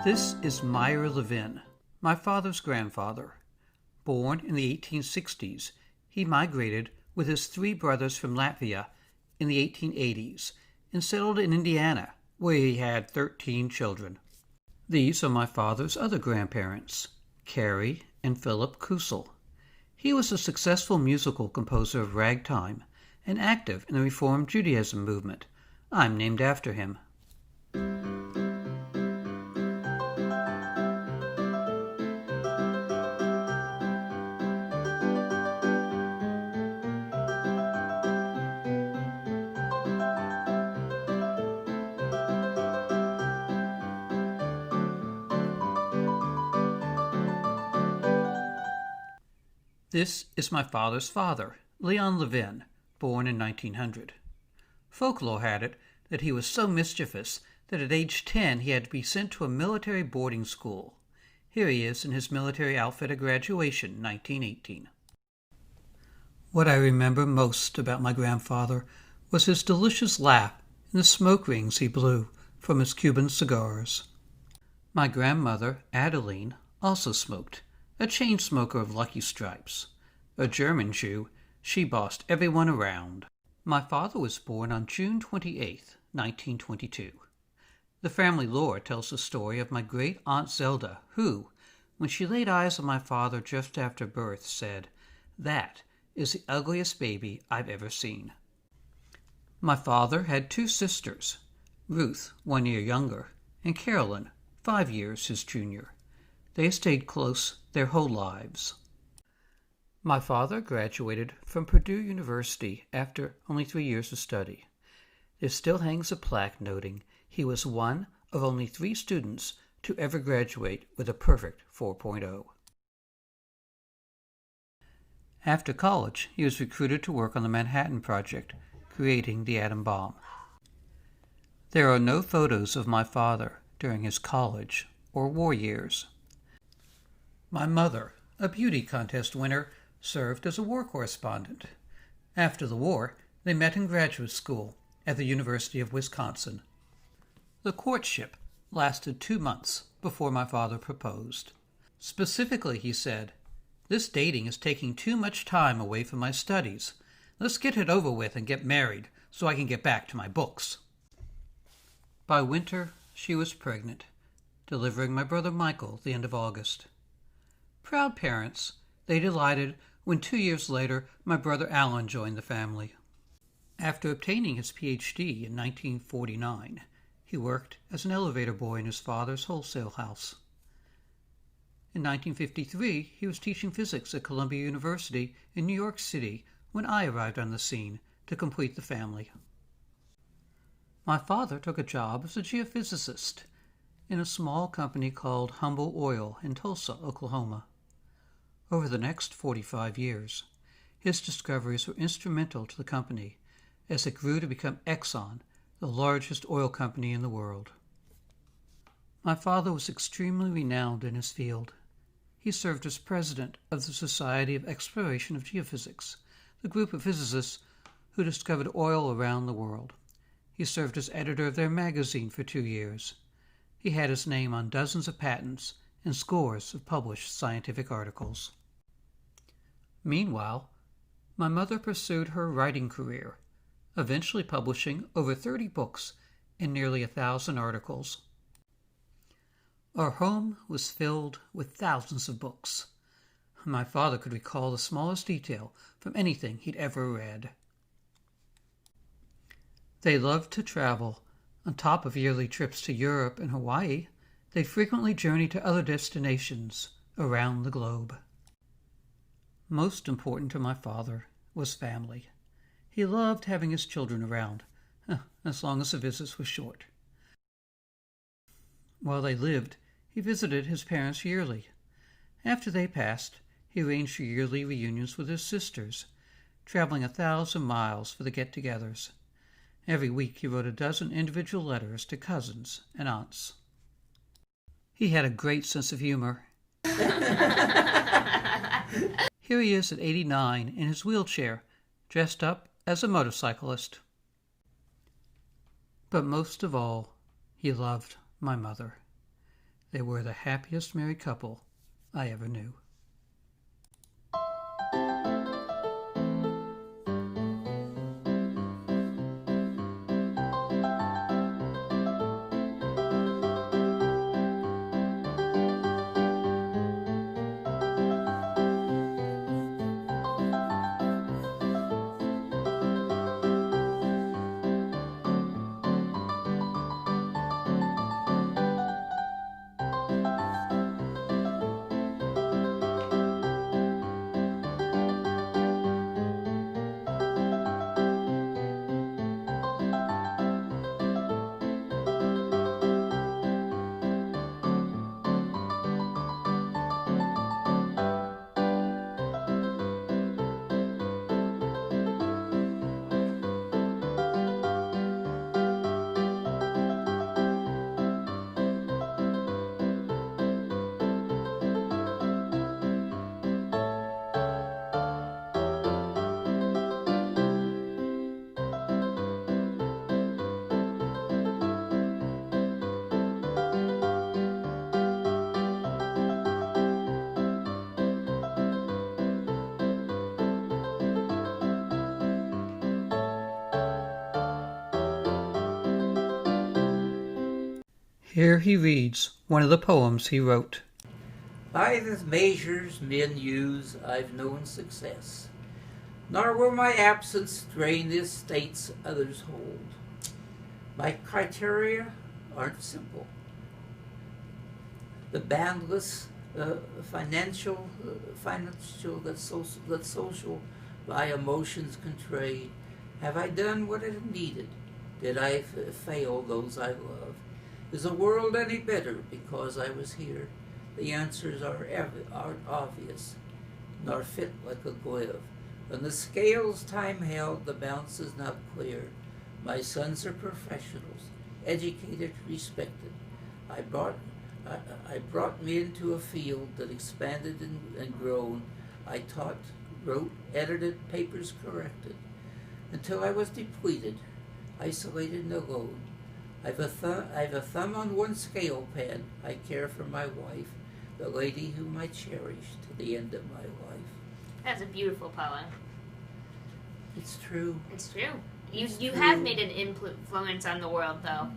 This is Meyer Levin, my father's grandfather. Born in the 1860s, he migrated with his three brothers from Latvia in the 1880s and settled in Indiana, where he had 13 children. These are my father's other grandparents, Carrie and Philip Kusel. He was a successful musical composer of ragtime and active in the Reform Judaism movement. I'm named after him. This is my father's father, Leon Levin, born in 1900. Folklore had it that he was so mischievous that at age 10 he had to be sent to a military boarding school. Here he is in his military outfit at graduation, 1918. What I remember most about my grandfather was his delicious laugh and the smoke rings he blew from his Cuban cigars. My grandmother, Adeline, also smoked, a chain smoker of Lucky Stripes. A German Jew, she bossed everyone around. My father was born on June 28, 1922. The family lore tells the story of my great-aunt Zelda, who, when she laid eyes on my father just after birth, said, "That is the ugliest baby I've ever seen." My father had two sisters, Ruth, 1 year younger, and Carolyn, 5 years his junior. They stayed close their whole lives. My father graduated from Purdue University after only 3 years of study. There still hangs a plaque noting he was one of only 3 students to ever graduate with a perfect 4.0. After college, he was recruited to work on the Manhattan Project, creating the atom bomb. There are no photos of my father during his college or war years. My mother, a beauty contest winner, served as a war correspondent. After the war, they met in graduate school at the University of Wisconsin. The courtship lasted 2 months before my father proposed. Specifically, he said, "This dating is taking too much time away from my studies. Let's get it over with and get married so I can get back to my books." By winter, she was pregnant, delivering my brother Michael the end of August. Proud parents, they delighted when 2 years later my brother Alan joined the family. After obtaining his Ph.D. in 1949, he worked as an elevator boy in his father's wholesale house. In 1953, he was teaching physics at Columbia University in New York City when I arrived on the scene to complete the family. My father took a job as a geophysicist in a small company called Humble Oil in Tulsa, Oklahoma. Over the next 45 years, his discoveries were instrumental to the company as it grew to become Exxon, the largest oil company in the world. My father was extremely renowned in his field. He served as president of the Society of Exploration of Geophysics, the group of physicists who discovered oil around the world. He served as editor of their magazine for 2 years. He had his name on dozens of patents and scores of published scientific articles. Meanwhile, my mother pursued her writing career, eventually publishing over 30 books and nearly 1,000 articles. Our home was filled with thousands of books. My father could recall the smallest detail from anything he'd ever read. They loved to travel. On top of yearly trips to Europe and Hawaii, they frequently journeyed to other destinations around the globe. Most important to my father was family. He loved having his children around, as long as the visits were short. While they lived, he visited his parents yearly. After they passed, he arranged yearly reunions with his sisters, traveling 1,000 miles for the get-togethers. Every week he wrote a dozen individual letters to cousins and aunts. He had a great sense of humor. Here he is at 89 in his wheelchair, dressed up as a motorcyclist. But most of all, he loved my mother. They were the happiest married couple I ever knew. Here he reads one of the poems he wrote. By the measures men use, I've known success, nor will my absence drain the estates others hold. My criteria aren't simple. The boundless financial that social by emotions contray. Have I done what is needed? Did I fail those I love? Is the world any better because I was here? The answers aren't obvious, nor fit like a glove. On the scales time held, the balance is not clear. My sons are professionals, educated, respected. I brought me into a field that expanded and grown. I taught, wrote, edited, papers corrected, until I was depleted, isolated and alone. I've a thumb on one scale pen. I care for my wife, the lady whom I cherish to the end of my life. That's a beautiful poem. It's true. It's true. You have made an influence on the world, though.